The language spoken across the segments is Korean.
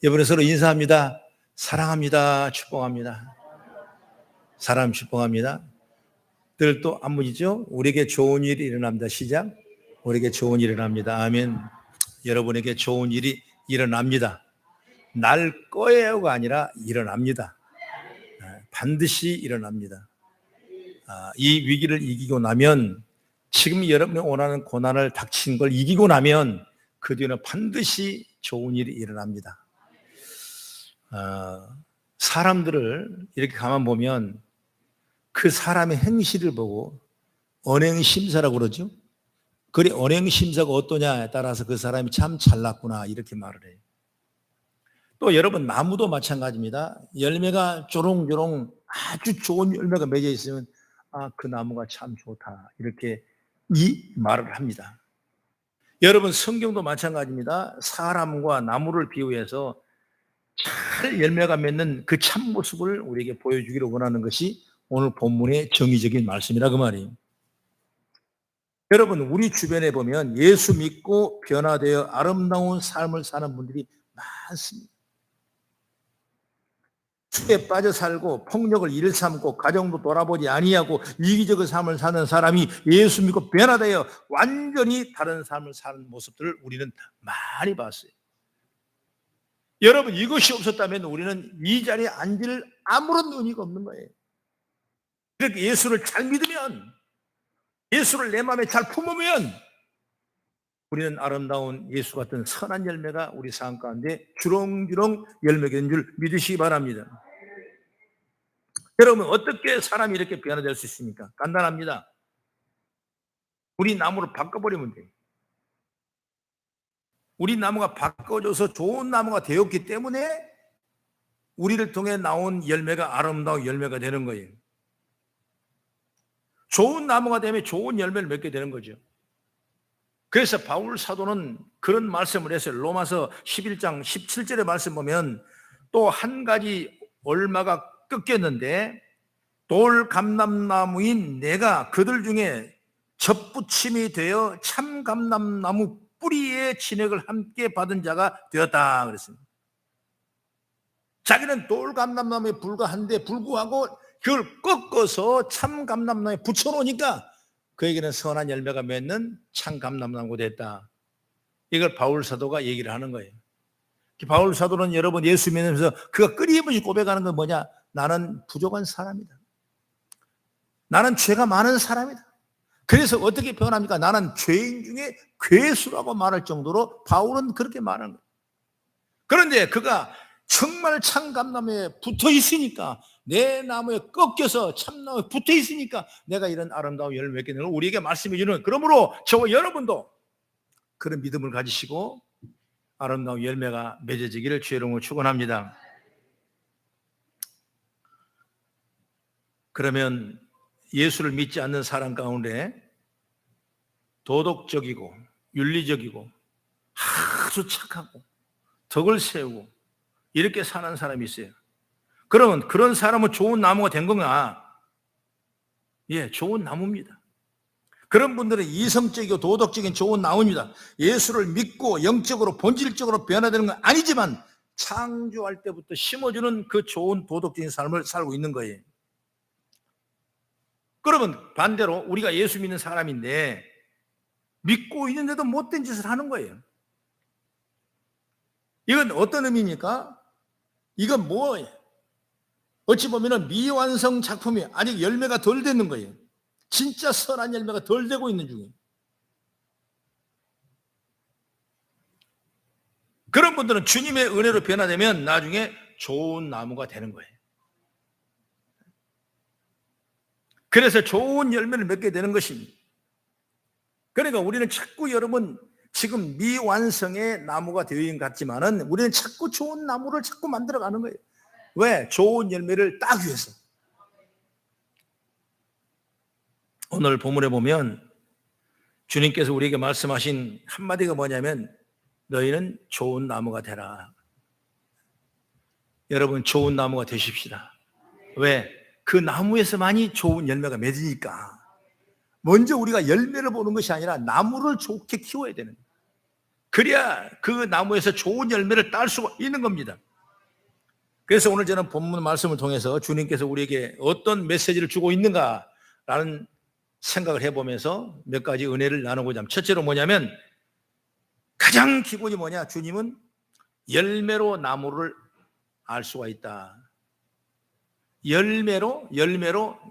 이번에 서로 인사합니다. 사랑합니다. 축복합니다. 사람 축복합니다. 늘 또 안무지죠? 우리에게 좋은 일이 일어납니다. 시작. 우리에게 좋은 일이 일어납니다. 아멘. 여러분에게 좋은 일이 일어납니다. 날 거예요가 아니라 일어납니다. 반드시 일어납니다. 이 위기를 이기고 나면, 지금 여러분이 원하는 고난을 닥친 걸 이기고 나면 그 뒤에는 반드시 좋은 일이 일어납니다. 사람들을 이렇게 가만 보면 그 사람의 행실을 보고 언행심사라고 그러죠. 그래, 언행심사가 어떠냐에 따라서 그 사람이 참 잘났구나 이렇게 말을 해요. 또 여러분, 나무도 마찬가지입니다. 열매가 조롱조롱 아주 좋은 열매가 맺어 있으면 그 나무가 참 좋다 이렇게 이 말을 합니다. 여러분, 성경도 마찬가지입니다. 사람과 나무를 비유해서 잘 열매가 맺는 그 참모습을 우리에게 보여주기를 원하는 것이 오늘 본문의 정의적인 말씀이라 그 말이에요. 여러분, 우리 주변에 보면 예수 믿고 변화되어 아름다운 삶을 사는 분들이 많습니다. 수에 빠져 살고 폭력을 일삼고 가정도 돌아보지 아니하고 이기적인 삶을 사는 사람이 예수 믿고 변화되어 완전히 다른 삶을 사는 모습들을 우리는 많이 봤어요. 여러분, 이것이 없었다면 우리는 이 자리에 앉을 아무런 의미가 없는 거예요. 이렇게 예수를 잘 믿으면, 예수를 내 마음에 잘 품으면 우리는 아름다운 예수 같은 선한 열매가 우리 삶 가운데 주렁주렁 열매가 있는 줄 믿으시기 바랍니다. 여러분, 어떻게 사람이 이렇게 변화될 수 있습니까? 간단합니다. 우리 나무를 바꿔버리면 돼요. 우리 나무가 바꿔줘서 좋은 나무가 되었기 때문에 우리를 통해 나온 열매가 아름다운 열매가 되는 거예요. 좋은 나무가 되면 좋은 열매를 맺게 되는 거죠. 그래서 바울 사도는 그런 말씀을 했어요. 로마서 11장 17절의 말씀 보면 또 한 가지 얼마가 꺾였는데 돌감람나무인 내가 그들 중에 접붙임이 되어 참감람나무 뿌리의 진액을 함께 받은 자가 되었다 그랬습니다. 자기는 돌감람나무에 불과한데 불구하고 그걸 꺾어서 참감람나무에 붙여놓으니까 그에게는 선한 열매가 맺는 참감람나무가 됐다. 이걸 바울 사도가 얘기를 하는 거예요. 바울 사도는 여러분 예수 믿으면서 그가 끊임없이 고백하는 건 뭐냐? 나는 부족한 사람이다. 나는 죄가 많은 사람이다. 그래서 어떻게 표현합니까? 나는 죄인 중에 괴수라고 말할 정도로 바울은 그렇게 말하는 거예요. 그런데 그가 정말 참감나무에 붙어 있으니까, 내 나무에 꺾여서 참나무에 붙어 있으니까 내가 이런 아름다운 열매를 맺게 되는 걸 우리에게 말씀해 주는, 그러므로 저와 여러분도 그런 믿음을 가지시고 아름다운 열매가 맺어지기를 주의 이름으로 축원합니다. 그러면 예수를 믿지 않는 사람 가운데 도덕적이고 윤리적이고 아주 착하고 덕을 세우고 이렇게 사는 사람이 있어요. 그러면 그런 사람은 좋은 나무가 된 건가? 예, 좋은 나무입니다. 그런 분들은 이성적이고 도덕적인 좋은 나무입니다. 예수를 믿고 영적으로 본질적으로 변화되는 건 아니지만 창조할 때부터 심어주는 그 좋은 도덕적인 삶을 살고 있는 거예요. 그러면 반대로 우리가 예수 믿는 사람인데 믿고 있는데도 못된 짓을 하는 거예요. 이건 어떤 의미입니까? 이건 뭐예요? 어찌 보면 미완성 작품이 아직 열매가 덜 되는 거예요. 진짜 선한 열매가 덜 되고 있는 중이에요. 그런 분들은 주님의 은혜로 변화되면 나중에 좋은 나무가 되는 거예요. 그래서 좋은 열매를 맺게 되는 것입니다. 그러니까 우리는 자꾸, 여러분, 지금 미완성의 나무가 되어 있는 것 같지만은 우리는 자꾸 좋은 나무를 자꾸 만들어가는 거예요. 왜? 좋은 열매를 따기 위해서. 오늘 본문에 보면 주님께서 우리에게 말씀하신 한마디가 뭐냐면 너희는 좋은 나무가 되라. 여러분, 좋은 나무가 되십시다. 왜? 그 나무에서만이 좋은 열매가 맺으니까. 먼저 우리가 열매를 보는 것이 아니라 나무를 좋게 키워야 되는 거예요. 그래야 그 나무에서 좋은 열매를 딸 수가 있는 겁니다. 그래서 오늘 저는 본문 말씀을 통해서 주님께서 우리에게 어떤 메시지를 주고 있는가라는 생각을 해보면서 몇 가지 은혜를 나누고자 합니다. 첫째로 뭐냐면, 가장 기본이 뭐냐, 주님은 열매로 나무를 알 수가 있다. 열매로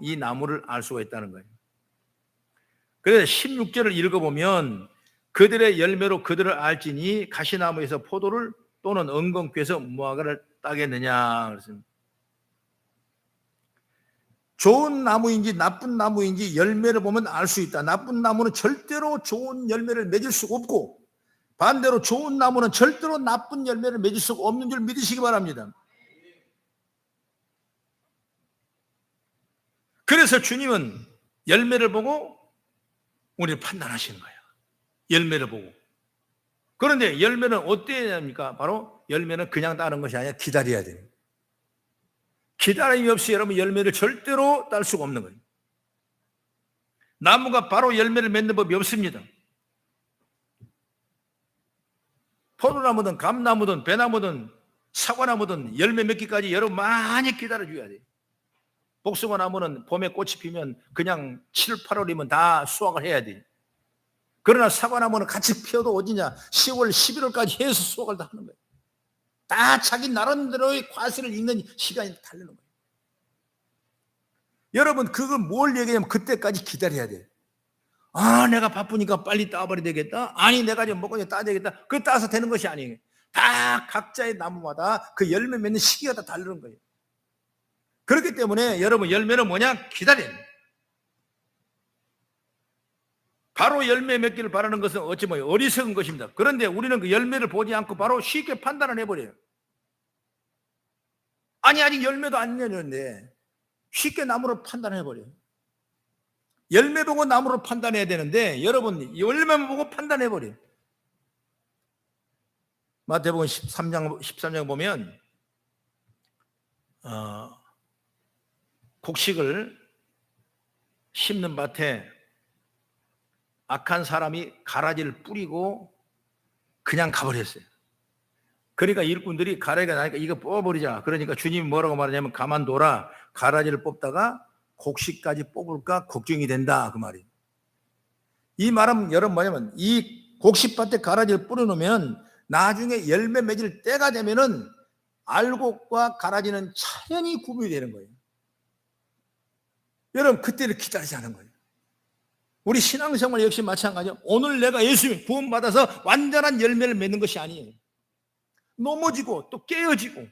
이 나무를 알 수가 있다는 거예요. 그래서 16절을 읽어보면, 그들의 열매로 그들을 알지니 가시나무에서 포도를 또는 은근귀에서 무화과를 따겠느냐. 그렇습니다. 좋은 나무인지 나쁜 나무인지 열매를 보면 알 수 있다. 나쁜 나무는 절대로 좋은 열매를 맺을 수가 없고, 반대로 좋은 나무는 절대로 나쁜 열매를 맺을 수가 없는 줄 믿으시기 바랍니다. 그래서 주님은 열매를 보고 우리를 판단하시는 거예요. 열매를 보고. 그런데 열매는 어때야 합니까? 바로 열매는 그냥 따는 것이 아니라 기다려야 돼요. 기다림이 없이 여러분 열매를 절대로 딸 수가 없는 거예요. 나무가 바로 열매를 맺는 법이 없습니다. 포도나무든 감나무든 배나무든 사과나무든 열매 맺기까지 여러분 많이 기다려줘야 돼요. 복숭아나무는 봄에 꽃이 피면 그냥 7, 8월이면 다 수확을 해야 돼요. 그러나 사과나무는 같이 피어도 어디냐, 10월, 11월까지 해서 수확을 다 하는 거예요. 다 자기 나름대로의 과실을 읽는 시간이 다르는 거예요. 여러분, 그걸 뭘 얘기하냐면 그때까지 기다려야 돼요. 아, 내가 바쁘니까 빨리 따버려야 되겠다. 아니, 내가 좀 먹고 따야 되겠다. 그거 따서 되는 것이 아니에요. 다 각자의 나무마다 그 열매 맺는 시기가 다 다르는 거예요. 그렇기 때문에 여러분, 열매는 뭐냐? 기다려야 돼요. 바로 열매 맺기를 바라는 것은 어찌 보면 어리석은 것입니다. 그런데 우리는 그 열매를 보지 않고 바로 쉽게 판단을 해버려요. 아니, 아직 열매도 안 맺었는데 쉽게 나무로 판단해버려요. 열매 보고 나무로 판단해야 되는데 여러분, 열매만 보고 판단해버려요. 마태복음 13장 보면 곡식을 심는 밭에 악한 사람이 가라지를 뿌리고 그냥 가버렸어요. 그러니까 일꾼들이 가라지가 나니까 이거 뽑아버리자. 그러니까 주님이 뭐라고 말하냐면, 가만둬라. 가라지를 뽑다가 곡식까지 뽑을까 걱정이 된다, 그 말이에요. 이 말은 여러분 뭐냐면, 이 곡식밭에 가라지를 뿌려놓으면 나중에 열매 맺을 때가 되면은 알곡과 가라지는 자연히 구분이 되는 거예요. 여러분, 그때를 기다리지 않은 거예요. 우리 신앙생활 역시 마찬가지예요. 오늘 내가 예수님 구원받아서 완전한 열매를 맺는 것이 아니에요. 넘어지고 또 깨어지고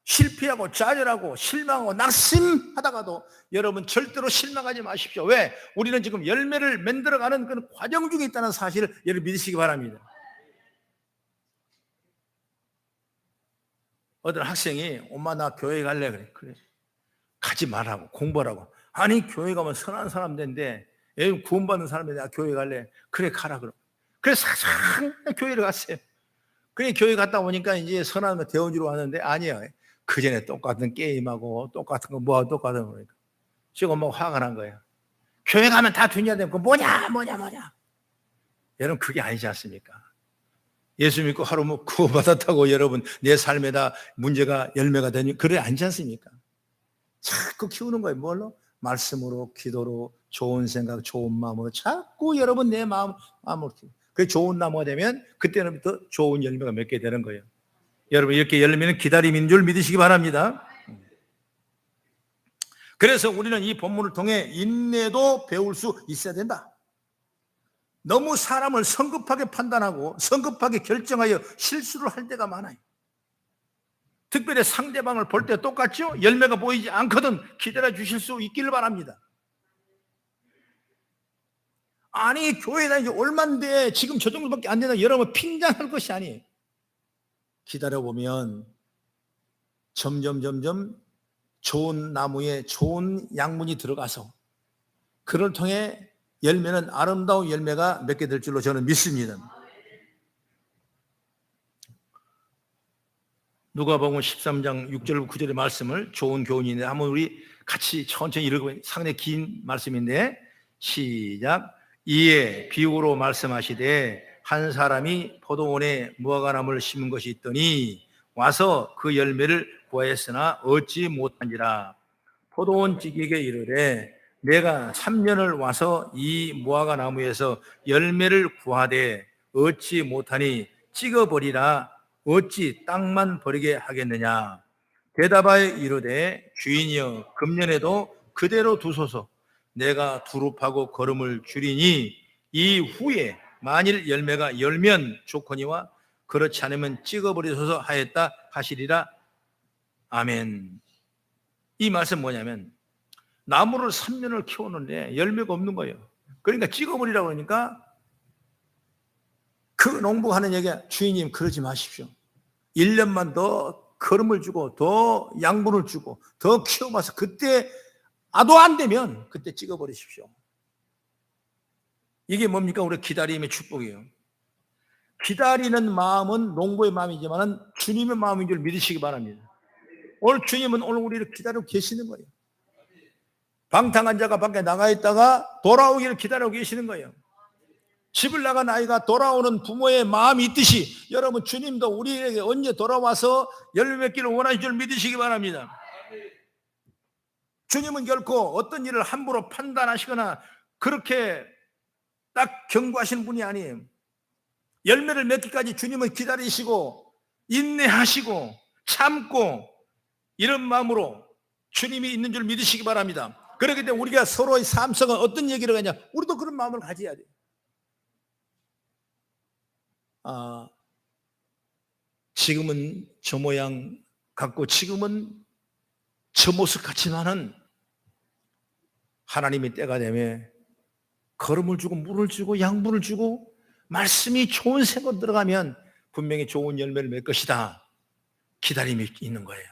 실패하고 좌절하고 실망하고 낙심하다가도 여러분 절대로 실망하지 마십시오. 왜? 우리는 지금 열매를 만들어가는 그런 과정 중에 있다는 사실을 여러분 믿으시기 바랍니다. 어떤 학생이 엄마 나 교회 갈래. 그래. 가지 말라고, 공부하라고. 아니, 교회 가면 선한 사람 된대. 구원받는 사람인데 나 교회 갈래. 그래, 가라 그럼. 그래서 항상 교회를 갔어요. 그래, 교회 갔다 오니까 이제 선한 거 대원주로 왔는데 아니에요. 그 전에 똑같은 게임하고 똑같은 거 뭐하고 똑같은 거니까. 지금 엄마가 화가 난 거예요. 교회 가면 다 되냐 되면 뭐냐. 여러분, 그게 아니지 않습니까? 예수 믿고 하루 뭐 구원받았다고 여러분 내 삶에다 문제가 열매가 되니 그래 아니지 않습니까? 자꾸 키우는 거예요. 뭘로? 말씀으로, 기도로, 좋은 생각, 좋은 마음으로 자꾸 여러분 내 마음으로 키우고. 그게 좋은 나무가 되면 그때부터 좋은 열매가 맺게 되는 거예요. 여러분, 이렇게 열매는 기다림인 줄 믿으시기 바랍니다. 그래서 우리는 이 본문을 통해 인내도 배울 수 있어야 된다. 너무 사람을 성급하게 판단하고 성급하게 결정하여 실수를 할 때가 많아요. 특별히 상대방을 볼 때 똑같죠? 열매가 보이지 않거든 기다려 주실 수 있기를 바랍니다. 아니, 교회 다니지 얼만데 지금 저 정도밖에 안 된다. 여러분 핀잔할 것이 아니에요. 기다려보면 점점 좋은 나무에 좋은 양분이 들어가서 그를 통해 열매는 아름다운 열매가 맺게 될 줄로 저는 믿습니다. 누가복음 13장 6절 9절의 말씀을 좋은 교훈인데 한번 우리 같이 천천히 읽어보면 상당히 긴 말씀인데 시작. 이에 비유로 말씀하시되 한 사람이 포도원에 무화과나무를 심은 것이 있더니 와서 그 열매를 구하였으나 얻지 못한지라. 포도원 지기에게 이르되 내가 3년을 와서 이 무화과나무에서 열매를 구하되 얻지 못하니 찍어버리라. 어찌 땅만 버리게 하겠느냐. 대답하여 이르되 주인이여 금년에도 그대로 두소서. 내가 두릅하고 거름을 줄이니 이후에 만일 열매가 열면 좋거니와 그렇지 않으면 찍어버리소서 하였다 하시리라. 아멘. 이 말씀 뭐냐면 나무를 3년을 키웠는데 열매가 없는 거예요. 그러니까 찍어버리라고 그러니까 그 농부가 하는 얘기야. 주인님 그러지 마십시오. 1년만 더 거름을 주고 더 양분을 주고 더 키워봐서 그때 아도 안 되면 그때 찍어버리십시오. 이게 뭡니까? 우리 기다림의 축복이에요. 기다리는 마음은 농부의 마음이지만 주님의 마음인 줄 믿으시기 바랍니다. 오늘 주님은 오늘 우리를 기다리고 계시는 거예요. 방탕한 자가 밖에 나가 있다가 돌아오기를 기다리고 계시는 거예요. 집을 나간 아이가 돌아오는 부모의 마음이 있듯이 여러분 주님도 우리에게 언제 돌아와서 열매 맺기를 원하시는 줄 믿으시기 바랍니다. 주님은 결코 어떤 일을 함부로 판단하시거나 그렇게 딱 경고하시는 분이 아니에요. 열매를 맺기까지 주님은 기다리시고 인내하시고 참고 이런 마음으로 주님이 있는 줄 믿으시기 바랍니다. 그렇기 때문에 우리가 서로의 삶 속은 어떤 얘기를 하냐, 우리도 그런 마음을 가져야 돼요. 지금은 저 모양 같고 지금은 저 모습 같지만은 하나님의 때가 되면 거름을 주고 물을 주고 양분을 주고 말씀이 좋은 생각 들어가면 분명히 좋은 열매를 맺을 것이다. 기다림이 있는 거예요.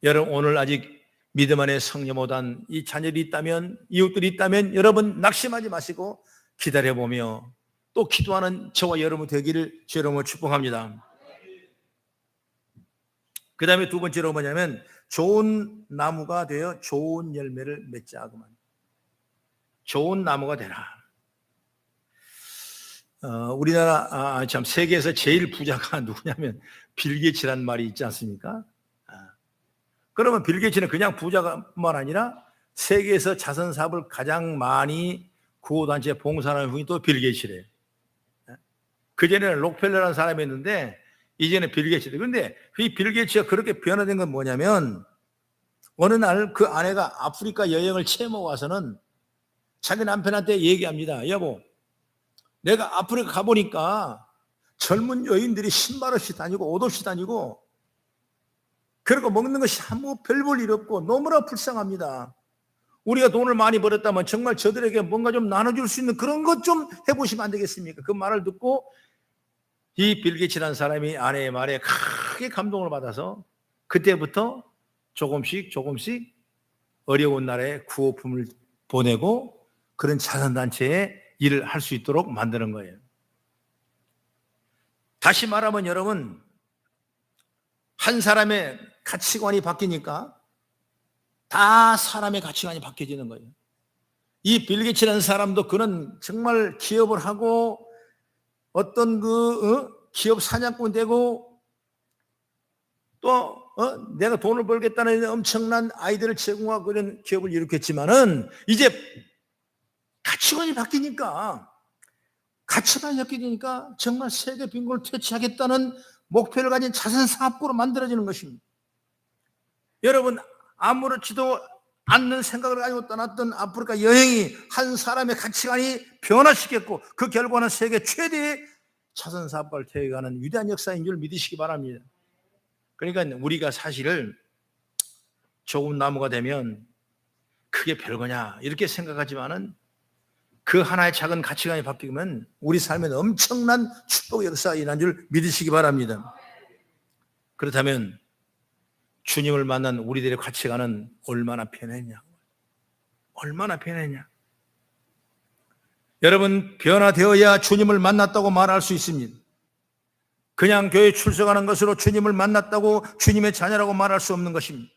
여러분 오늘 아직 믿음 안에 성령 못한 이 자녀들이 있다면 이웃들이 있다면 여러분 낙심하지 마시고 기다려보며 또 기도하는 저와 여러분 되기를 주 여러분을 축복합니다. 그 다음에 두 번째로 뭐냐면 좋은 나무가 되어 좋은 열매를 맺자. 좋은 나무가 되라. 우리나라 참 세계에서 제일 부자가 누구냐면 빌 게이츠라는 말이 있지 않습니까? 그러면 빌 게이츠는 그냥 부자만 아니라 세계에서 자선 사업을 가장 많이 구호단체 봉사하는 분이 또 빌 게이츠래요. 그전에는 록펠러라는 사람이 있는데 이제는 빌 게이츠래요. 그런데 이 빌 게이츠가 그렇게 변화된 건 뭐냐면 어느 날 그 아내가 아프리카 여행을 채모 와서는 자기 남편한테 얘기합니다. 여보, 내가 아프리카 가보니까 젊은 여인들이 신발 없이 다니고 옷 없이 다니고 그리고 먹는 것이 아무 별 볼 일 없고 너무나 불쌍합니다. 우리가 돈을 많이 벌었다면 정말 저들에게 뭔가 좀 나눠줄 수 있는 그런 것 좀 해보시면 안 되겠습니까? 그 말을 듣고 이 빌 게이츠라는 사람이 아내의 말에 크게 감동을 받아서 그때부터 조금씩 어려운 나라에 구호품을 보내고 그런 자선단체에 일을 할 수 있도록 만드는 거예요. 다시 말하면 여러분 한 사람의 가치관이 바뀌니까 다 사람의 가치관이 바뀌어지는 거예요. 이 빌 게이츠라는 사람도 그는 정말 기업을 하고 어떤 기업 사냥꾼 되고 또 내가 돈을 벌겠다는 엄청난 아이디어를 제공하고 그런 기업을 일으켰지만은 이제 가치관이 바뀌니까 정말 세계 빈곤을 퇴치하겠다는 목표를 가진 자선사업부로 만들어지는 것입니다. 여러분 아무렇지도 않는 생각을 가지고 떠났던 아프리카 여행이 한 사람의 가치관이 변화시켰고 그 결과는 세계 최대의 자선사업가를 태워가는 위대한 역사인 줄 믿으시기 바랍니다. 그러니까 우리가 사실을 좋은 나무가 되면 그게 별거냐 이렇게 생각하지만은 그 하나의 작은 가치관이 바뀌면 우리 삶에 엄청난 축복의 역사가 일어난 줄 믿으시기 바랍니다. 그렇다면 주님을 만난 우리들의 가치관은 얼마나 편했냐? 얼마나 편했냐? 여러분 변화되어야 주님을 만났다고 말할 수 있습니다. 그냥 교회 출석하는 것으로 주님을 만났다고 주님의 자녀라고 말할 수 없는 것입니다.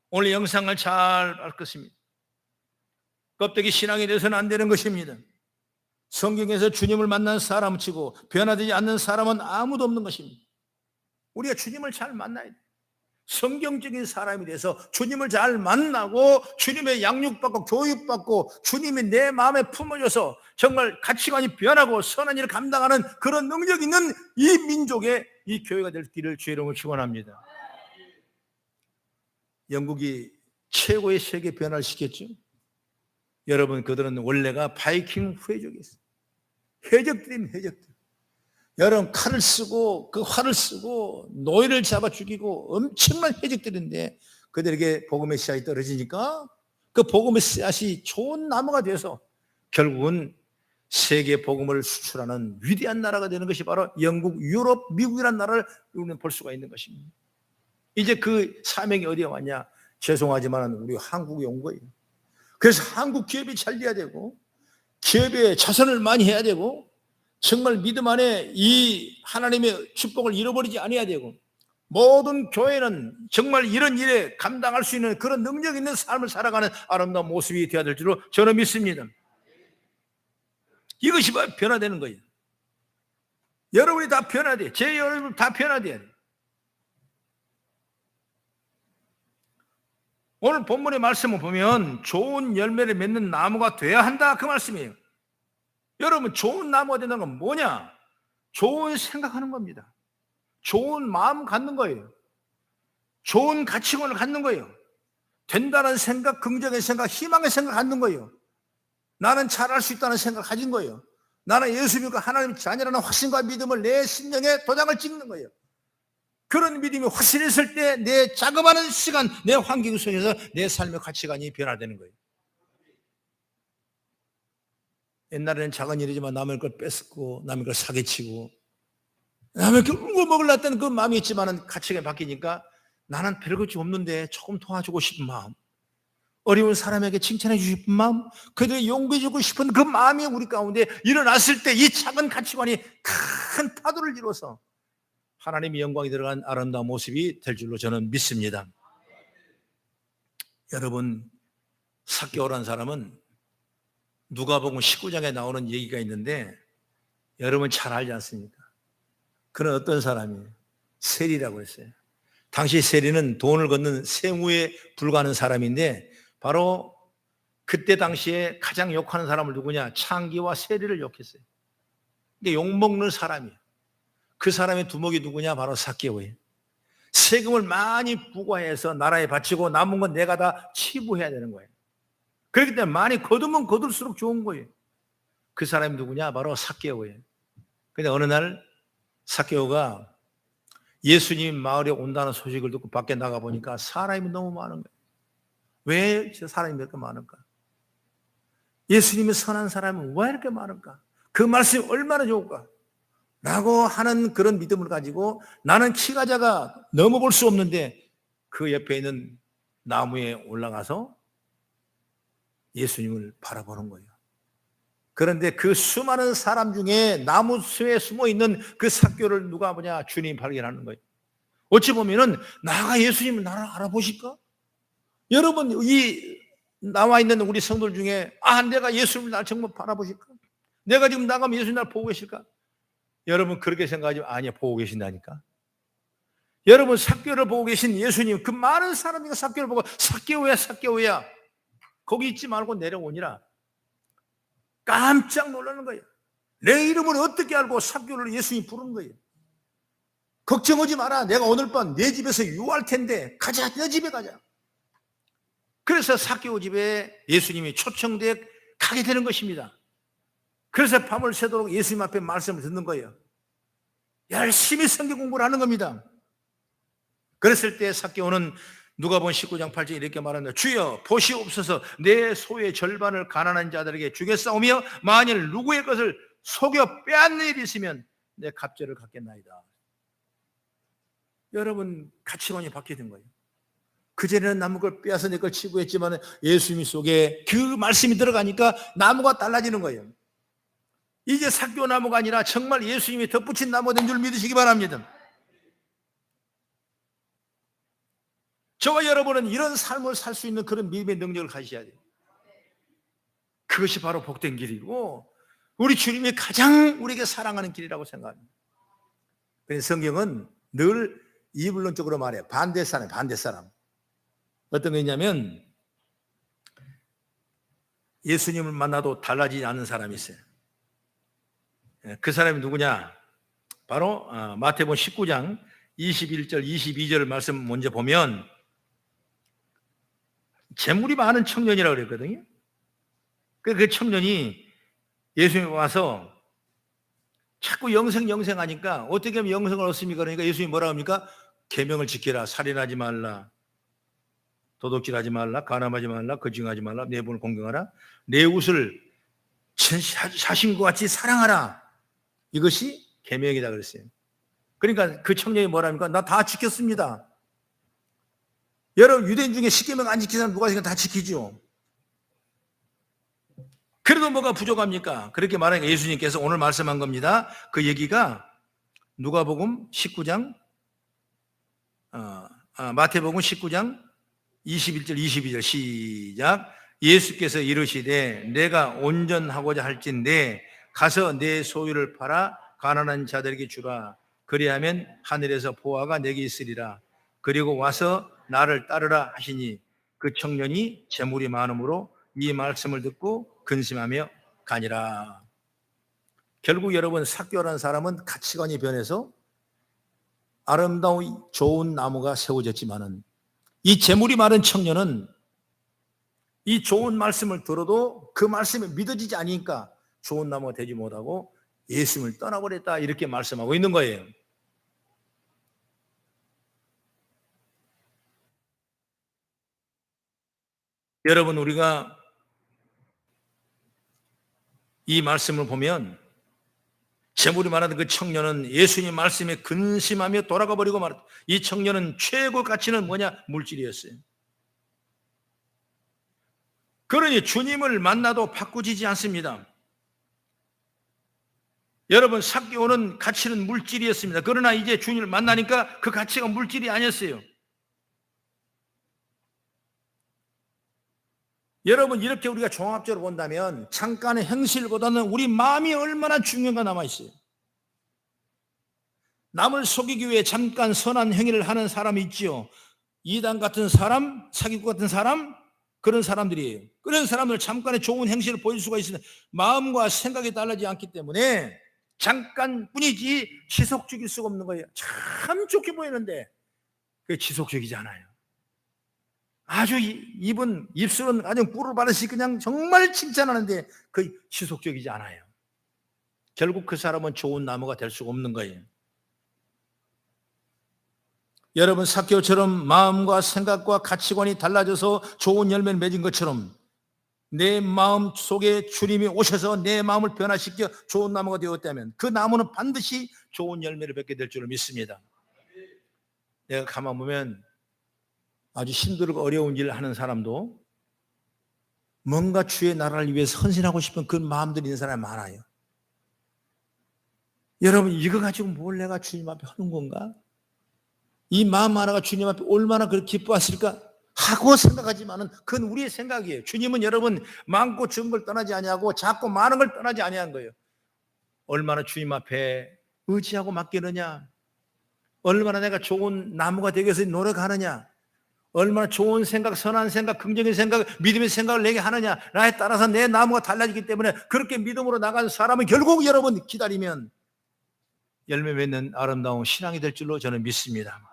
오늘 영상을 잘 알 것입니다. 껍데기 신앙이 돼서는 안 되는 것입니다. 성경에서 주님을 만난 사람을 치고 변화되지 않는 사람은 아무도 없는 것입니다. 우리가 주님을 잘 만나야 돼. 성경적인 사람이 돼서 주님을 잘 만나고 주님의 양육받고 교육받고 주님이 내 마음에 품어줘서 정말 가치관이 변하고 선한 일을 감당하는 그런 능력 있는 이 민족의 이 교회가 될 길을 주의 이름으로 축원합니다. 영국이 최고의 세계 변화를 시켰죠. 여러분, 그들은 원래가 바이킹 회족이었어요. 해적들입니다. 해적들. 여러분, 칼을 쓰고 그 활을 쓰고 노예를 잡아 죽이고 엄청난 해적들인데 그들에게 복음의 씨앗이 떨어지니까 그 복음의 씨앗이 좋은 나무가 돼서 결국은 세계 복음을 수출하는 위대한 나라가 되는 것이 바로 영국, 유럽, 미국이라는 나라를 우리는 볼 수가 있는 것입니다. 이제 그 사명이 어디에 왔냐? 죄송하지만 우리 한국에 온 거예요. 그래서 한국 기업이 잘 돼야 되고 기업에 자선을 많이 해야 되고 정말 믿음 안에 이 하나님의 축복을 잃어버리지 않아야 되고 모든 교회는 정말 이런 일에 감당할 수 있는 그런 능력 있는 삶을 살아가는 아름다운 모습이 되어야 될 줄로 저는 믿습니다. 이것이 변화되는 거예요. 여러분이 다 변화돼요. 제 여러분 다 변화돼야 돼요. 오늘 본문의 말씀을 보면 좋은 열매를 맺는 나무가 돼야 한다 그 말씀이에요. 여러분, 좋은 나무가 된다는 건 뭐냐? 좋은 생각하는 겁니다. 좋은 마음 갖는 거예요. 좋은 가치관을 갖는 거예요. 된다는 생각, 긍정의 생각, 희망의 생각 갖는 거예요. 나는 잘할 수 있다는 생각 가진 거예요. 나는 예수 믿고 하나님 자녀라는 확신과 믿음을 내 심령에 도장을 찍는 거예요. 그런 믿음이 확실했을 때 내 작업하는 시간, 내 환경 속에서 내 삶의 가치관이 변화되는 거예요. 옛날에는 작은 일이지만 남의 걸 뺏고 남의 걸 사기치고 남의 걸 울고 먹으려던 그 마음이 있지만 가치가 바뀌니까 나는 별것이 없는데 조금 도와주고 싶은 마음, 어려운 사람에게 칭찬해 주고 싶은 마음, 그들에게 용기 주고 싶은 그 마음이 우리 가운데 일어났을 때 이 작은 가치관이 큰 파도를 이뤄서 하나님의 영광이 들어간 아름다운 모습이 될 줄로 저는 믿습니다. 여러분, 삭개오라는 사람은 누가복음 19장에 나오는 얘기가 있는데 여러분 잘 알지 않습니까? 그는 어떤 사람이에요? 세리라고 했어요. 당시 세리는 돈을 걷는 세무에 불과하는 사람인데 바로 그때 당시에 가장 욕하는 사람을 누구냐? 창기와 세리를 욕했어요. 이게 욕먹는 사람이에요. 그 사람의 두목이 누구냐? 바로 삭개오예요. 세금을 많이 부과해서 나라에 바치고 남은 건 내가 다 치부해야 되는 거예요. 그렇기 때문에 많이 거두면 거둘수록 좋은 거예요. 그 사람이 누구냐? 바로 삭개오예요. 근데 어느 날 삭개오가 예수님 마을에 온다는 소식을 듣고 밖에 나가 보니까 사람이 너무 많은 거예요. 왜 저 사람이 이렇게 많을까? 예수님의 선한 사람은 왜 이렇게 많을까? 그 말씀이 얼마나 좋을까? 라고 하는 그런 믿음을 가지고 나는 키가 작아 넘어볼 수 없는데 그 옆에 있는 나무에 올라가서 예수님을 바라보는 거예요. 그런데 그 수많은 사람 중에 나무 숲에 숨어 있는 그 삭개오를 누가 보냐? 주님이 발견하는 거예요. 어찌 보면은 나가 예수님을 나를 알아보실까? 여러분, 이 나와 있는 우리 성도들 중에 내가 예수님을 날 정말 바라보실까? 내가 지금 나가면 예수님 날 보고 계실까? 여러분 그렇게 생각하지 아니야, 보고 계신다니까. 여러분 삭개오를 보고 계신 예수님, 그 많은 사람이 삭개오를 보고 삭개오야 삭개오야 거기 있지 말고 내려오니라 깜짝 놀라는 거예요. 내 이름을 어떻게 알고 삭개오를 예수님이 부르는 거예요. 걱정하지 마라, 내가 오늘 밤 내 집에서 유할 텐데 가자, 내 집에 가자. 그래서 삭개오 집에 예수님이 초청돼 가게 되는 것입니다. 그래서 밤을 새도록 예수님 앞에 말씀을 듣는 거예요. 열심히 성경 공부를 하는 겁니다. 그랬을 때 삭개오는 누가복음 19장 8절에 이렇게 말합니다. 주여 보시옵소서, 내 소의 절반을 가난한 자들에게 주겠사오며 만일 누구의 것을 속여 빼앗는 일이 있으면 내 갑절을 갖겠나이다. 여러분 가치관이 바뀌는 거예요. 그전에는 남의 걸 빼앗아 내 걸 치부했지만 예수님 속에 그 말씀이 들어가니까 나무가 달라지는 거예요. 이제 삭개오 나무가 아니라 정말 예수님이 덧붙인 나무가 된 줄 믿으시기 바랍니다. 저와 여러분은 이런 삶을 살 수 있는 그런 믿음의 능력을 가지셔야 돼요. 그것이 바로 복된 길이고 우리 주님이 가장 우리에게 사랑하는 길이라고 생각합니다. 그래서 성경은 늘 이불론적으로 말해요. 반대 사람, 반대 사람. 어떤 게 있냐면 예수님을 만나도 달라지지 않는 사람이 있어요. 그 사람이 누구냐? 바로 마태복음 19장 21절, 22절 말씀 먼저 보면 재물이 많은 청년이라고 그랬거든요. 그 청년이 예수님이 와서 자꾸 영생 하니까 어떻게 하면 영생을 얻습니까? 그러니까 예수님이 뭐라고 합니까? 계명을 지키라. 살인하지 말라. 도둑질하지 말라. 간음하지 말라. 거짓하지 말라. 내 부모를 공경하라. 내 이웃을 자신과 같이 사랑하라. 이것이 계명이다 그랬어요. 그러니까 그 청년이 뭐랍니까? 나 다 지켰습니다. 여러분 유대인 중에 10계명 안 지키는 사람 누가 있으니까 다 지키죠. 그래도 뭐가 부족합니까? 그렇게 말하니까 예수님께서 오늘 말씀한 겁니다. 그 얘기가 누가복음 19장 마태복음 19장 21절 22절 시작. 예수께서 이르시되 내가 온전하고자 할진대 가서 내 소유를 팔아 가난한 자들에게 주라. 그리하면 하늘에서 보화가 내게 있으리라. 그리고 와서 나를 따르라 하시니 그 청년이 재물이 많음으로 이 말씀을 듣고 근심하며 가니라. 결국 여러분 삭개오라는 사람은 가치관이 변해서 아름다운 좋은 나무가 세워졌지만은 이 재물이 많은 청년은 이 좋은 말씀을 들어도 그 말씀이 믿어지지 않으니까 좋은 나무가 되지 못하고 예수님을 떠나버렸다 이렇게 말씀하고 있는 거예요. 여러분 우리가 이 말씀을 보면 재물이 많았던 그 청년은 예수님 말씀에 근심하며 돌아가 버리고 말았다. 이 청년은 최고 가치는 뭐냐? 물질이었어요. 그러니 주님을 만나도 바꾸지지 않습니다. 여러분 삭개오는 가치는 물질이었습니다. 그러나 이제 주님을 만나니까 그 가치가 물질이 아니었어요. 여러분 이렇게 우리가 종합적으로 본다면 잠깐의 행실보다는 우리 마음이 얼마나 중요한가 남아있어요. 남을 속이기 위해 잠깐 선한 행위를 하는 사람이 있지요. 이단 같은 사람, 사기꾼 같은 사람, 그런 사람들이에요. 그런 사람들 잠깐의 좋은 행실을 보일 수가 있으나 마음과 생각이 달라지지 않기 때문에 잠깐뿐이지 지속적일 수가 없는 거예요. 참 좋게 보이는데 그게 지속적이지 않아요. 아주 입술은 아주 꿀을 바르시 그냥 정말 칭찬하는데 그 지속적이지 않아요. 결국 그 사람은 좋은 나무가 될 수가 없는 거예요. 여러분 삭개오처럼 마음과 생각과 가치관이 달라져서 좋은 열매를 맺은 것처럼 내 마음 속에 주님이 오셔서 내 마음을 변화시켜 좋은 나무가 되었다면 그 나무는 반드시 좋은 열매를 맺게 될 줄을 믿습니다. 내가 가만 보면 아주 힘들고 어려운 일을 하는 사람도 뭔가 주의 나라를 위해서 헌신하고 싶은 그런 마음들이 있는 사람이 많아요. 여러분 이거 가지고 뭘 내가 주님 앞에 하는 건가? 이 마음 하나가 주님 앞에 얼마나 그렇게 기뻐하실까? 하고 생각하지만은 그건 우리의 생각이에요. 주님은 여러분 많고 적은 걸 떠나지 아니하고 작고 많은 걸 떠나지 아니한 거예요. 얼마나 주님 앞에 의지하고 맡기느냐? 얼마나 내가 좋은 나무가 되기 위해서 노력하느냐? 얼마나 좋은 생각, 선한 생각, 긍정적인 생각, 믿음의 생각을 내게 하느냐? 나에 따라서 내 나무가 달라지기 때문에 그렇게 믿음으로 나가는 사람은 결국 여러분 기다리면 열매 맺는 아름다운 신앙이 될 줄로 저는 믿습니다.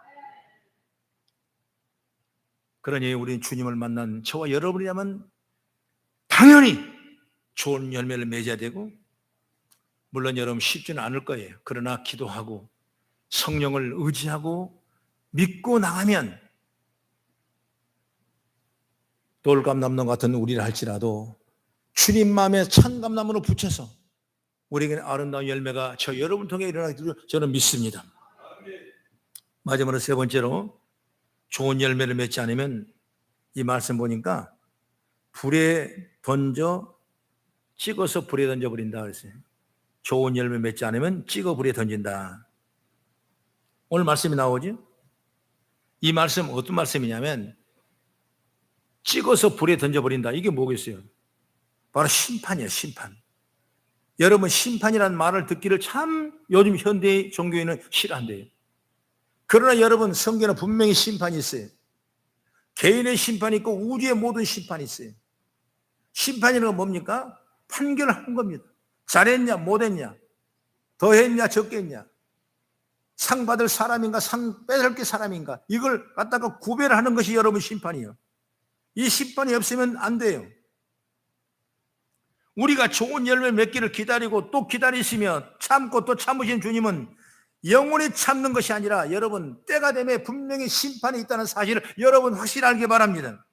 그러니 우리는 주님을 만난 저와 여러분이라면 당연히 좋은 열매를 맺어야 되고 물론 여러분 쉽지는 않을 거예요. 그러나 기도하고 성령을 의지하고 믿고 나가면 돌감나무 같은 우리를 할지라도 주님 마음에 참감나무로 붙여서 우리에게 아름다운 열매가 저 여러분 통해 일어나기를 저는 믿습니다. 마지막으로 세 번째로 좋은 열매를 맺지 않으면 이 말씀 보니까 불에 던져 찍어서 불에 던져버린다 그랬어요. 좋은 열매 맺지 않으면 찍어 불에 던진다. 오늘 말씀이 나오죠? 이 말씀 어떤 말씀이냐면 찍어서 불에 던져버린다. 이게 뭐겠어요? 바로 심판이에요. 심판. 여러분 심판이라는 말을 듣기를 참 요즘 현대 종교인은 싫어한대요. 그러나 여러분 성경에는 분명히 심판이 있어요. 개인의 심판이 있고 우주의 모든 심판이 있어요. 심판이라는 건 뭡니까? 판결하는 겁니다. 잘했냐 못했냐, 더했냐 적겠냐, 상 받을 사람인가 상 뺏을 사람인가, 이걸 갖다가 구별하는 것이 여러분 심판이에요. 이 심판이 없으면 안 돼요. 우리가 좋은 열매 맺기를 기다리고 또 기다리시며 참고 또 참으신 주님은 영원히 참는 것이 아니라 여러분 때가 되면 분명히 심판이 있다는 사실을 여러분 확실히 알기 바랍니다.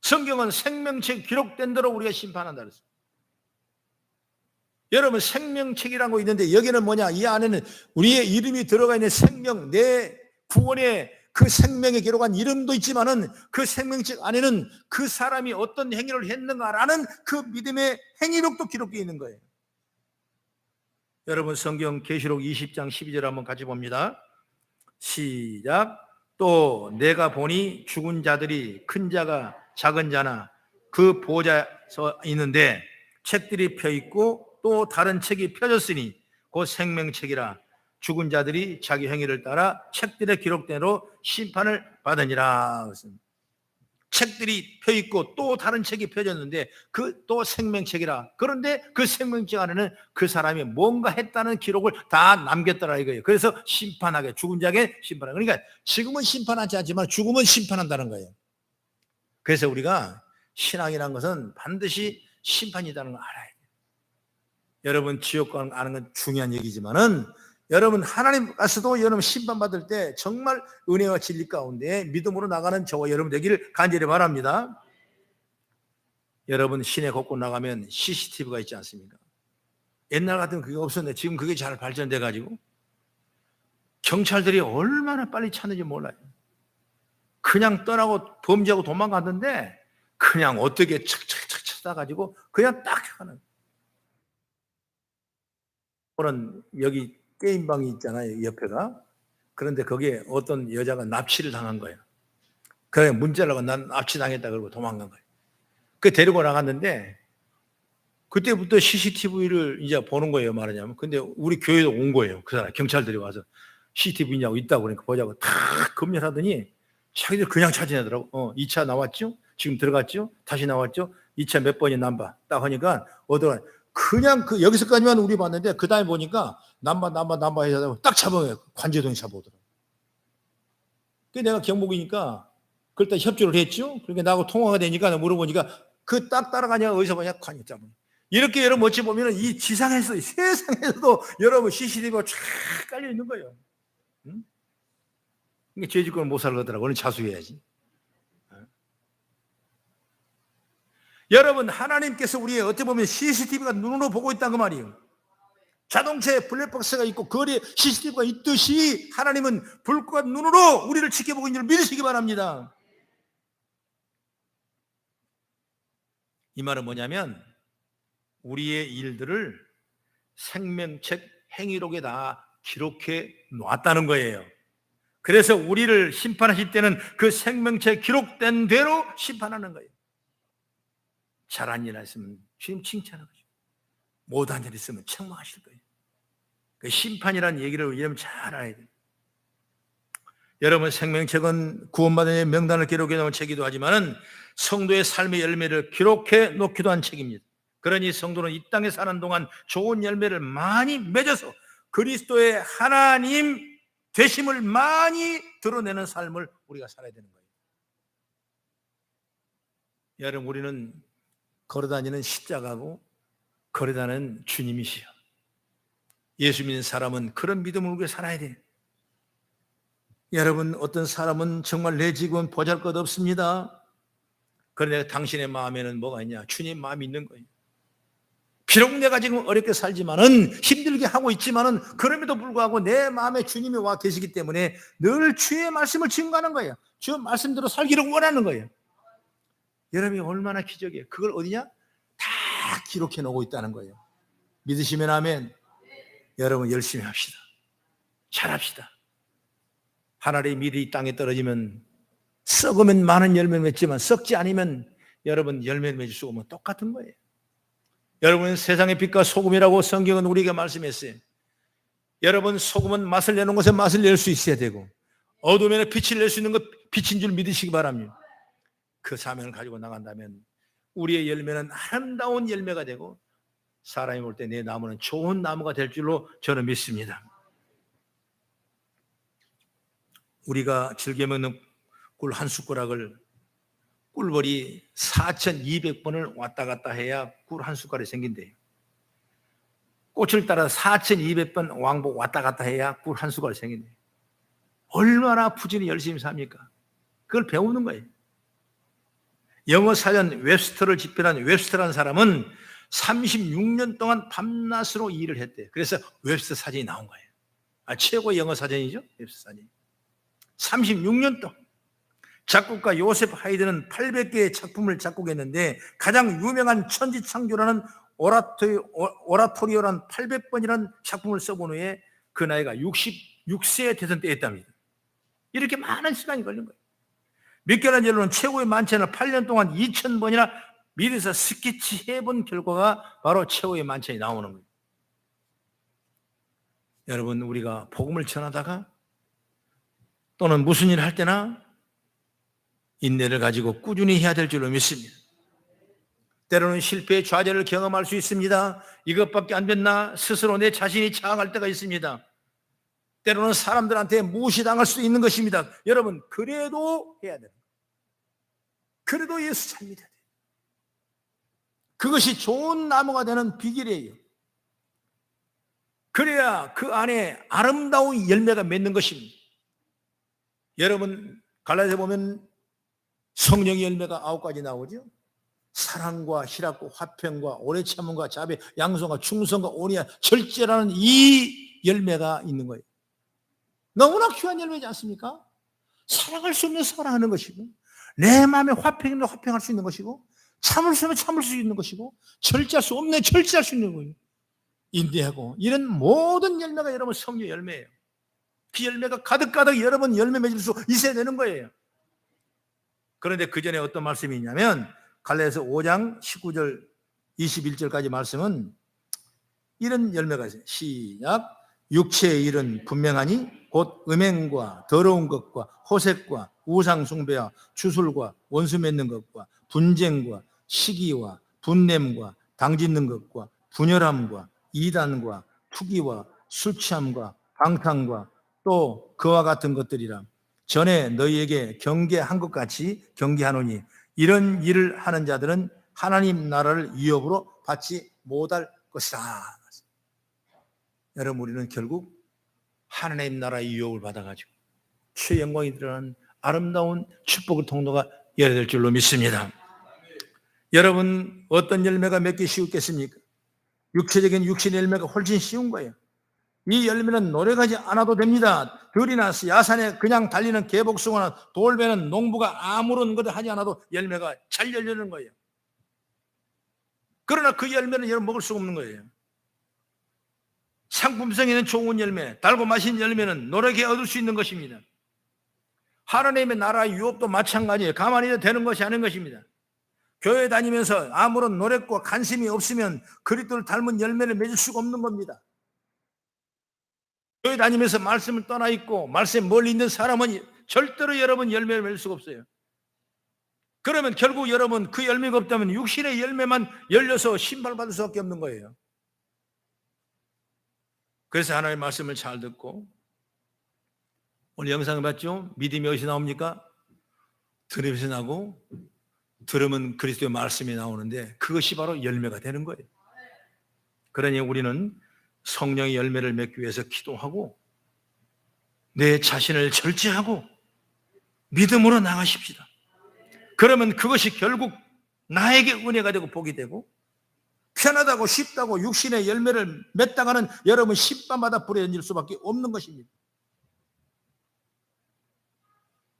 성경은 생명책 기록된 대로 우리가 심판한다 그랬어요. 여러분 생명책이라고 있는데 여기는 뭐냐, 이 안에는 우리의 이름이 들어가 있는 생명, 내 구원의 그 생명에 기록한 이름도 있지만은 그 생명책 안에는 그 사람이 어떤 행위를 했는가라는 그 믿음의 행위록도 기록되어 있는 거예요. 여러분 성경 계시록 20장 12절 한번 같이 봅니다. 시작. 또 내가 보니 죽은 자들이 큰 자가 작은 자나 그 보좌에 있는데 책들이 펴 있고 또 다른 책이 펴졌으니 곧 생명책이라 죽은 자들이 자기 행위를 따라 책들에 기록대로 심판을 받으니라. 책들이 펴 있고 또 다른 책이 펴졌는데 그 또 생명책이라. 그런데 그 생명책 안에는 그 사람이 뭔가 했다는 기록을 다 남겼더라 이거예요. 그래서 심판하게, 죽은 자에게 심판하게. 그러니까 지금은 심판하지 않지만 죽음은 심판한다는 거예요. 그래서 우리가 신앙이라는 것은 반드시 심판이라는 걸 알아야 돼요. 여러분 지옥 가는 거 아는 건 중요한 얘기지만은 여러분 하나님 가서도 여러분 심판받을 때 정말 은혜와 진리 가운데 믿음으로 나가는 저와 여러분 되기를 간절히 바랍니다. 여러분 시내 곳곳 나가면 CCTV가 있지 않습니까? 옛날 같으면 그게 없었는데 지금 그게 잘 발전돼 가지고 경찰들이 얼마나 빨리 찾는지 몰라요. 그냥 떠나고 범죄하고 도망갔는데 그냥 어떻게 착착착 찾아가지고 그냥 딱 하는. 오늘 여기 게임방이 있잖아요, 옆에가. 그런데 거기에 어떤 여자가 납치를 당한 거예요. 그래 문자를 하고 난 납치당했다 그러고 도망간 거예요. 그 데리고 나갔는데 그때부터 CCTV를 이제 보는 거예요, 말하자면. 근데 우리 교회도 온 거예요. 그 사람 경찰들이 와서 CCTV 있냐고, 있다고 그러니까 보자고 탁 검열하더니 자기들 그냥 찾아내더라고. 2차 나왔죠? 지금 들어갔죠? 다시 나왔죠? 2차 몇 번이 남바 딱 하니까 어더라. 그냥 그 여기서까지만 우리 봤는데 그 다음에 보니까 남바 해서 딱 잡아요. 관제동에 잡아오더라고. 그래서 내가 경복이니까 그럴 때 협조를 했죠. 그러니까 나하고 통화가 되니까 물어보니까 그 딱 따라가냐 어디서 보냐 관이 잡아. 이렇게 여러분 어찌 보면 이 지상에서 세상에서도 여러분 CCTV가 쫙 깔려 있는 거예요. 응? 그러니까 죄짓고는 못 살거더라고. 오늘 자수해야지. 여러분 하나님께서 우리의 어떻게 보면 CCTV가 눈으로 보고 있다는 그 말이에요. 자동차에 블랙박스가 있고 거리에 CCTV가 있듯이 하나님은 불과 눈으로 우리를 지켜보고 있는 줄 믿으시기 바랍니다. 이 말은 뭐냐면 우리의 일들을 생명책 행위록에 다 기록해 놓았다는 거예요. 그래서 우리를 심판하실 때는 그 생명책 기록된 대로 심판하는 거예요. 잘한 일 했으면 주님 칭찬하고 못한 일 있으면 책망하실 거예요. 그 심판이라는 얘기를 여러분 잘 알아야 돼요. 여러분 생명책은 구원받은 명단을 기록해 놓은 책이기도 하지만 성도의 삶의 열매를 기록해 놓기도 한 책입니다. 그러니 성도는 이 땅에 사는 동안 좋은 열매를 많이 맺어서 그리스도의 하나님 되심을 많이 드러내는 삶을 우리가 살아야 되는 거예요. 여러분 우리는 걸어다니는 십자가고 걸어다니는 주님이시여. 예수 믿는 사람은 그런 믿음을 우리가 살아야 돼요. 여러분 어떤 사람은 정말 내 지금은 보잘것없습니다. 그런데 당신의 마음에는 뭐가 있냐? 주님 마음이 있는 거예요. 비록 내가 지금 어렵게 살지만은 힘들게 하고 있지만은 그럼에도 불구하고 내 마음에 주님이 와 계시기 때문에 늘 주의 말씀을 증거하는 거예요. 주 말씀대로 살기를 원하는 거예요. 여러분이 얼마나 기적이에요. 그걸 어디냐? 다 기록해 놓고 있다는 거예요. 믿으시면 아멘. 여러분 열심히 합시다. 잘합시다. 하나님의 밀이 이 땅에 떨어지면 썩으면 많은 열매를 맺지만 썩지 않으면 여러분 열매를 맺을 수가 없는 똑같은 거예요. 여러분, 세상의 빛과 소금이라고 성경은 우리에게 말씀했어요. 여러분, 소금은 맛을 내는 곳에 맛을 낼 수 있어야 되고, 어둠에는 빛을 낼 수 있는 것 빛인 줄 믿으시기 바랍니다. 그 사명을 가지고 나간다면 우리의 열매는 아름다운 열매가 되고, 사람이 볼 때 내 나무는 좋은 나무가 될 줄로 저는 믿습니다. 우리가 즐겨 먹는 꿀 한 숟가락을 꿀벌이 4,200번을 왔다 갔다 해야 꿀 한 숟가락이 생긴대요. 꽃을 따라 4,200번 왕복 왔다 갔다 해야 꿀 한 숟가락이 생긴대요. 얼마나 부지런히 열심히 삽니까? 그걸 배우는 거예요. 영어 사전 웹스터를 집필한 웹스터라는 사람은 36년 동안 밤낮으로 일을 했대요. 그래서 웹스터 사전이 나온 거예요. 최고의 영어 사전이죠, 웹스터 사전이. 36년 동안. 작곡가 요셉 하이드는 800개의 작품을 작곡했는데 가장 유명한 천지창조라는 오라토리오라는 800번이라는 작품을 써본 후에 그 나이가 66세에 되던 때였답니다. 이렇게 많은 시간이 걸린 거예요. 미켈란젤로는 최고의 만찬을 8년 동안 2,000번이나 미리서 스케치해본 결과가 바로 최고의 만찬이 나오는 거예요. 여러분, 우리가 복음을 전하다가 또는 무슨 일을 할 때나 인내를 가지고 꾸준히 해야 될 줄로 믿습니다. 때로는 실패의 좌절을 경험할 수 있습니다. 이것밖에 안 됐나 스스로 내 자신이 자학할 때가 있습니다. 때로는 사람들한테 무시당할 수도 있는 것입니다. 여러분, 그래도 해야 돼요. 그래도 예수 잘 믿어야 돼요. 그것이 좋은 나무가 되는 비결이에요. 그래야 그 안에 아름다운 열매가 맺는 것입니다. 여러분, 갈라디아서 보면 성령의 열매가 9가지 나오죠. 사랑과 희락과 화평과 오래 참음과 자비, 양성과 충성과 온유와 절제라는 이 열매가 있는 거예요. 너무나 귀한 열매지 않습니까? 사랑할 수 없는 사랑하는 것이고, 내 마음에 화평이면 화평할 수 있는 것이고, 참을 수 없으면 참을 수 있는 것이고, 절제할 수 없는 절제할 수 있는 거예요. 인내하고 이런 모든 열매가 여러분 성령 열매예요. 그 열매가 가득가득 여러분 열매 맺을 수 있어야 되는 거예요. 그런데 그 전에 어떤 말씀이 있냐면 갈라디아서 5장 19절 21절까지 말씀은 이런 열매가 있어요. 시작. 육체의 일은 분명하니 곧 음행과 더러운 것과 호색과 우상 숭배와 주술과 원수 맺는 것과 분쟁과 시기와 분냄과 당짓는 것과 분열함과 이단과 투기와 술 취함과 방탕과 또 그와 같은 것들이라. 전에 너희에게 경계한 것 같이 경계하노니 이런 일을 하는 자들은 하나님 나라를 위협으로 받지 못할 것이다. 여러분, 우리는 결국 하나님 나라의 유혹을 받아가지고 최영광이 드러나는 아름다운 축복의 통로가 열어질 줄로 믿습니다. 여러분, 어떤 열매가 맺기 쉬웠겠습니까? 육체적인 육신 열매가 훨씬 쉬운 거예요. 이 열매는 노력하지 않아도 됩니다. 들이나 야산에 그냥 달리는 개복숭아나 돌배는 농부가 아무런 것을 하지 않아도 열매가 잘 열리는 거예요. 그러나 그 열매는 여러분 먹을 수가 없는 거예요. 상품성이 있는 좋은 열매, 달고 맛있는 열매는 노력해 얻을 수 있는 것입니다. 하나님의 나라의 유업도 마찬가지예요. 가만히 있어도 되는 것이 아닌 것입니다. 교회 다니면서 아무런 노력과 관심이 없으면 그리스도를 닮은 열매를 맺을 수가 없는 겁니다. 교회 다니면서 말씀을 떠나 있고 말씀에 멀리 있는 사람은 절대로 여러분 열매를 맺을 수가 없어요. 그러면 결국 여러분 그 열매가 없다면 육신의 열매만 열려서 신발받을 수밖에 없는 거예요. 그래서 하나님의 말씀을 잘 듣고, 오늘 영상을 봤죠? 믿음이 어디서 나옵니까? 들음에서 나고, 들으면 그리스도의 말씀이 나오는데 그것이 바로 열매가 되는 거예요. 그러니 우리는 성령의 열매를 맺기 위해서 기도하고 내 자신을 절제하고 믿음으로 나가십시다. 그러면 그것이 결국 나에게 은혜가 되고 복이 되고, 편하다고 쉽다고 육신의 열매를 맺다가는 여러분 십반마다 불에 던질 수밖에 없는 것입니다.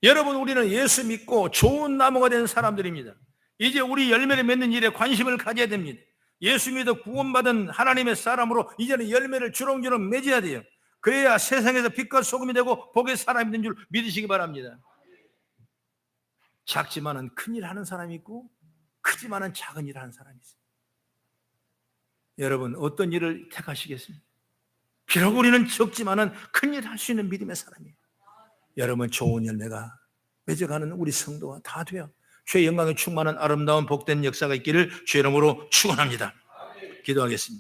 여러분, 우리는 예수 믿고 좋은 나무가 된 사람들입니다. 이제 우리 열매를 맺는 일에 관심을 가져야 됩니다. 예수 믿어 구원받은 하나님의 사람으로 이제는 열매를 주렁주렁 맺어야 돼요. 그래야 세상에서 빛과 소금이 되고 복의 사람이 된 줄 믿으시기 바랍니다. 작지만은 큰 일 하는 사람이 있고 크지만은 작은 일 하는 사람이 있어요. 여러분 어떤 일을 택하시겠습니까? 비록 우리는 적지만은 큰 일을 할 수 있는 믿음의 사람이에요. 여러분 좋은 열매가 맺어가는 우리 성도가 다 돼요. 주의 영광에 충만한 아름다운 복된 역사가 있기를 주의 이름으로 축원합니다. 기도하겠습니다.